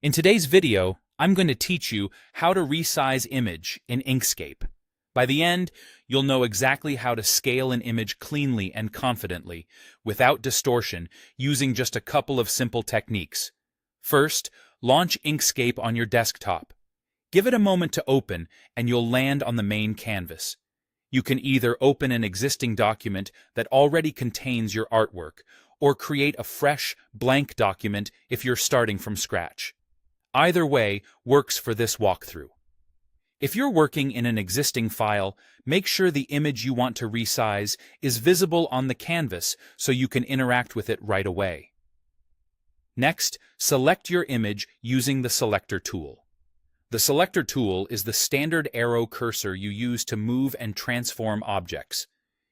In today's video, I'm going to teach you how to resize image in Inkscape. By the end, you'll know exactly how to scale an image cleanly and confidently, without distortion, using just a couple of simple techniques. First, launch Inkscape on your desktop. Give it a moment to open, and you'll land on the main canvas. You can either open an existing document that already contains your artwork, or create a fresh, blank document if you're starting from scratch. Either way works for this walkthrough. If you're working in an existing file, make sure the image you want to resize is visible on the canvas so you can interact with it right away. Next, select your image using the Selector tool. The Selector tool is the standard arrow cursor you use to move and transform objects.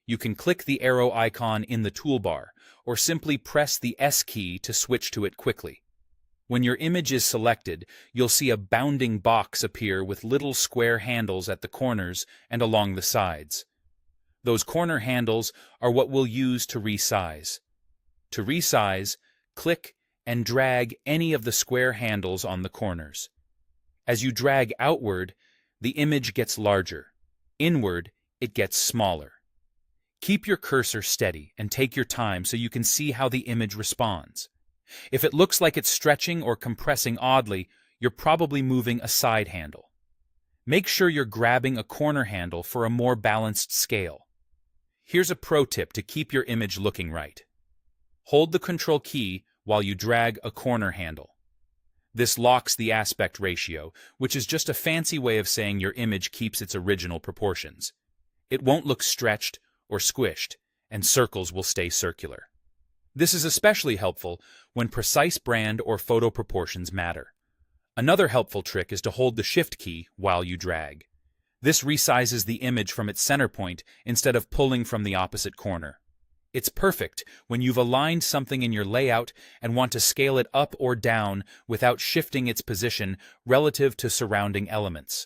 You can click the arrow icon in the toolbar, or simply press the S key to switch to it quickly. When your image is selected, you'll see a bounding box appear with little square handles at the corners and along the sides. Those corner handles are what we'll use to resize. To resize, click and drag any of the square handles on the corners. As you drag outward, the image gets larger. Inward, it gets smaller. Keep your cursor steady and take your time so you can see how the image responds. If it looks like it's stretching or compressing oddly, you're probably moving a side handle. Make sure you're grabbing a corner handle for a more balanced scale. Here's a pro tip to keep your image looking right. Hold the Control key while you drag a corner handle. This locks the aspect ratio, which is just a fancy way of saying your image keeps its original proportions. It won't look stretched or squished, and circles will stay circular. This is especially helpful when precise brand or photo proportions matter. Another helpful trick is to hold the Shift key while you drag. This resizes the image from its center point instead of pulling from the opposite corner. It's perfect when you've aligned something in your layout and want to scale it up or down without shifting its position relative to surrounding elements.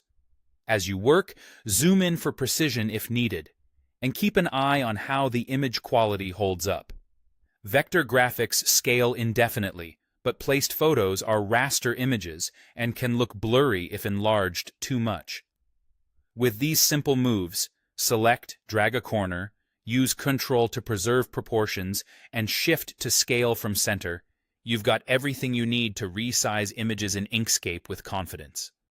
As you work, zoom in for precision if needed, and keep an eye on how the image quality holds up. Vector graphics scale indefinitely, but placed photos are raster images and can look blurry if enlarged too much. With these simple moves, select, drag a corner, use Control to preserve proportions, and Shift to scale from center, you've got everything you need to resize images in Inkscape with confidence.